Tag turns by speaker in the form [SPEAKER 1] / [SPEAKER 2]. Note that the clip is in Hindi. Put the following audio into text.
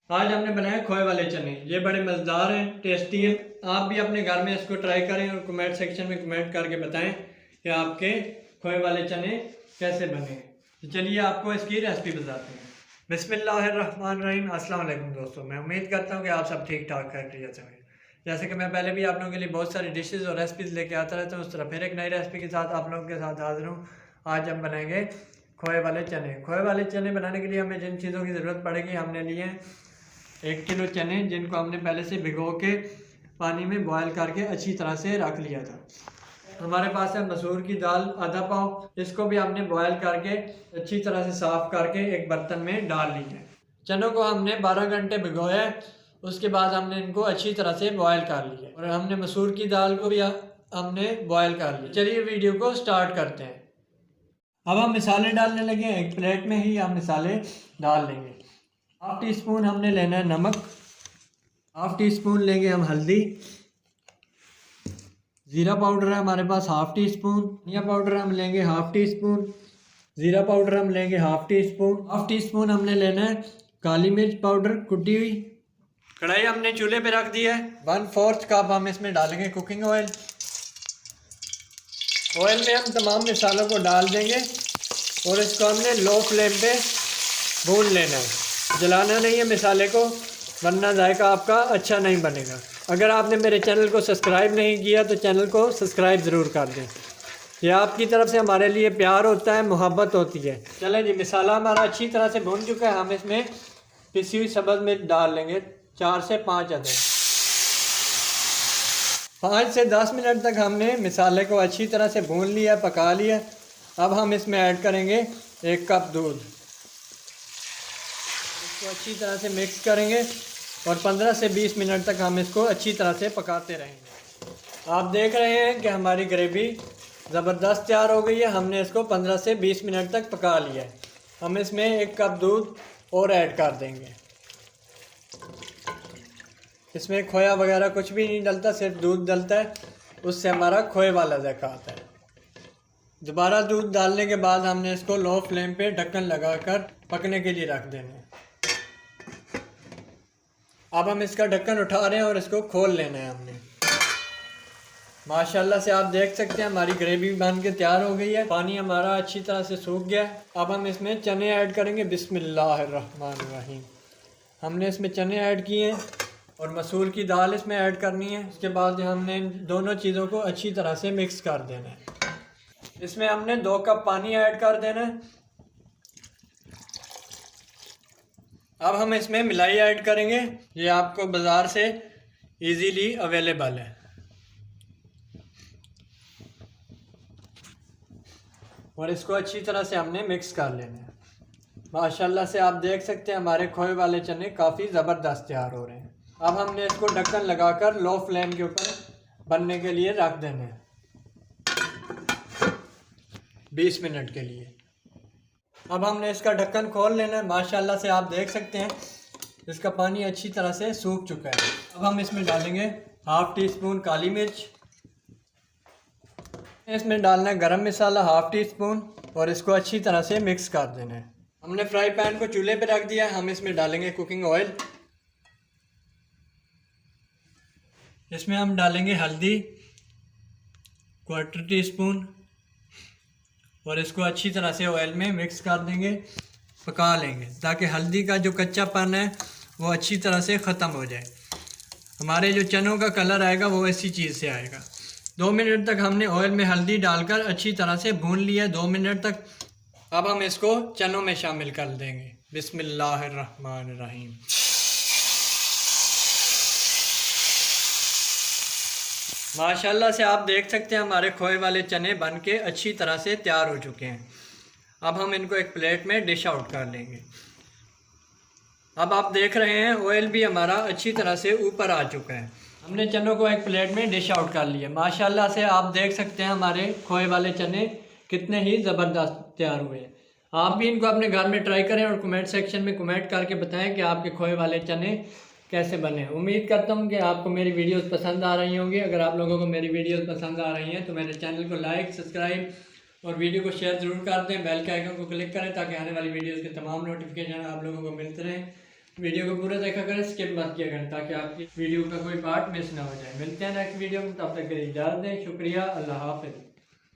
[SPEAKER 1] आज हमने बनाए खोए वाले चने। ये बड़े मज़ेदार हैं, टेस्टी हैं। आप भी अपने घर में इसको ट्राई करें और कमेंट सेक्शन में कमेंट करके बताएं कि आपके खोए वाले चने कैसे बने। तो चलिए आपको इसकी रेसिपी बताते हैं। बिस्मिल्लाहिर्रहमानिर्रहीम। अस्सलाम वालेकुम दोस्तों, मैं उम्मीद करता हूँ कि आप सब ठीक ठाक खैरियत से होंगे। जैसे कि मैं पहले भी आप लोगों के लिए बहुत सारी डिशेज़ और रेसिपीज़ लेके आता रहता हूँ, उस तरह फिर एक नई रेसिपी के साथ आप लोगों के साथ हाजिर हूँ। आज हम बनाएंगे खोए वाले चने। खोए वाले चने बनाने के लिए हमें जिन चीज़ों की ज़रूरत पड़ेगी, हमने लिए हैं 1 किलो चने, जिनको हमने पहले से भिगो के पानी में बॉयल करके अच्छी तरह से रख लिया था। हमारे पास है मसूर की दाल आधा पाव, इसको भी हमने बॉयल करके अच्छी तरह से साफ़ करके एक बर्तन में डाल ली है। चनों को हमने 12 घंटे भिगोया, उसके बाद हमने इनको अच्छी तरह से बॉयल कर लिया और हमने मसूर की दाल को भी हमने बॉयल कर लिया। चलिए वीडियो को स्टार्ट करते हैं। अब हम मिसाले डालने लगे हैं। एक प्लेट में ही हम मिसाले डाल लेंगे। 1/2 टी स्पून हमने लेना है नमक, 1/2 टी स्पून लेंगे हम हल्दी, ज़ीरा पाउडर है हमारे पास 1/2 टी स्पून, धनिया पाउडर हम लेंगे 1/2 टी स्पून, ज़ीरा पाउडर हम लेंगे 1/2 टी स्पून, 1/2 टी स्पून हमने लेना है काली मिर्च पाउडर कुटी हुई। कढ़ाई हमने चूल्हे पे रख दी है। 1/4 कप हम इसमें डालेंगे कुकिंग ऑयल। ऑयल में हम तमाम मसालों को डाल देंगे और इसको हमने लो फ्लेम पे भून लेना है। जलाना नहीं है मसाले को, वरना जायका आपका अच्छा नहीं बनेगा। अगर आपने मेरे चैनल को सब्सक्राइब नहीं किया तो चैनल को सब्सक्राइब ज़रूर कर दें। यह आपकी तरफ से हमारे लिए प्यार होता है, मोहब्बत होती है। चलें जी, मसाला हमारा अच्छी तरह से भून चुका है। हम इसमें पिसी हुई सब्ज़ मिर्च डाल लेंगे 4 से 5 अदद। 5 से 10 मिनट तक हमने मसाले को अच्छी तरह से भून लिया, पका लिया। अब हम इसमें ऐड करेंगे 1 कप दूध। इसको अच्छी तरह से मिक्स करेंगे और 15 से 20 मिनट तक हम इसको अच्छी तरह से पकाते रहेंगे। आप देख रहे हैं कि हमारी ग्रेवी ज़बरदस्त तैयार हो गई है। हमने इसको 15 से 20 मिनट तक पका लिया है। हम इसमें 1 कप दूध और ऐड कर देंगे। इसमें खोया वगैरह कुछ भी नहीं डलता, सिर्फ दूध डलता है, उससे हमारा खोए वाला जायका आता है। दोबारा दूध डालने के बाद हमने इसको लो फ्लेम पे ढक्कन लगाकर पकने के लिए रख देना है। अब हम इसका ढक्कन उठा रहे हैं और इसको खोल लेना है हमने। माशाल्लाह से आप देख सकते हैं हमारी ग्रेवी बन के तैयार हो गई है। पानी हमारा अच्छी तरह से सूख गया है। अब हम इसमें चने ऐड करेंगे। बिस्मिल्लाहिर्रहमानिर्रहीम। हमने इसमें चने ऐड किए हैं और मसूर की दाल इसमें ऐड करनी है। उसके बाद हमने इन दोनों चीज़ों को अच्छी तरह से मिक्स कर देना है। इसमें हमने 2 कप पानी ऐड कर देना है। अब हम इसमें मिलाई ऐड करेंगे। ये आपको बाज़ार से इजीली अवेलेबल है। और इसको अच्छी तरह से हमने मिक्स कर लेना है। माशाल्लाह से आप देख सकते हैं हमारे खोए वाले चने काफ़ी ज़बरदस्त तैयार हो रहे हैं। अब हमने इसको ढक्कन लगाकर लो फ्लेम के ऊपर बनने के लिए रख देना है 20 मिनट के लिए। अब हमने इसका ढक्कन खोल लेना है। माशाल्लाह से आप देख सकते हैं इसका पानी अच्छी तरह से सूख चुका है। अब हम इसमें डालेंगे 1/2 टी स्पून काली मिर्च। इसमें डालना है गरम मसाला 1/2 टी स्पून और इसको अच्छी तरह से मिक्स कर देना है। हमने फ्राई पैन को चूल्हे पे रख दिया है। हम इसमें डालेंगे कुकिंग ऑयल। इसमें हम डालेंगे हल्दी 1/4 टी स्पून और इसको अच्छी तरह से ऑयल में मिक्स कर देंगे, पका लेंगे ताकि हल्दी का जो कच्चापन है वो अच्छी तरह से ख़त्म हो जाए। हमारे जो चनों का कलर आएगा वो ऐसी चीज़ से आएगा। 2 मिनट तक हमने ऑयल में हल्दी डालकर अच्छी तरह से भून लिया 2 मिनट तक। अब हम इसको चनों में शामिल कर देंगे। बिस्मिल्लाहिर्रहमानिर्रहीम। माशाल्लाह से आप देख सकते हैं हमारे खोए वाले चने बन के अच्छी तरह से तैयार हो चुके हैं। अब हम इनको एक प्लेट में डिश आउट कर लेंगे। अब आप देख रहे हैं ऑयल भी हमारा अच्छी तरह से ऊपर आ चुका है। हमने चनों को एक प्लेट में डिश आउट कर लिया। माशाल्लाह से आप देख सकते हैं हमारे खोए वाले चने कितने ही ज़बरदस्त तैयार हुए हैं। आप भी इनको अपने घर में ट्राई करें और कमेंट सेक्शन में कमेंट करके बताएं कि आपके खोए वाले चने कैसे बने। उम्मीद करता हूँ कि आपको मेरी वीडियोस पसंद आ रही होंगी। अगर आप लोगों को मेरी वीडियोस पसंद आ रही हैं तो मेरे चैनल को लाइक, सब्सक्राइब और वीडियो को शेयर ज़रूर कर दें। बेल के आइकन को क्लिक करें ताकि आने वाली वीडियोस के तमाम नोटिफिकेशन आप लोगों को मिलते रहें। वीडियो को पूरा देखा करें, स्किप मत किया करें, ताकि आपकी वीडियो का कोई पार्ट मिस ना हो जाए। मिलते हैं नेक्स्ट वीडियो में, तब तक के लिए इजाज़त दें। शुक्रिया, अल्लाह हाफिज़।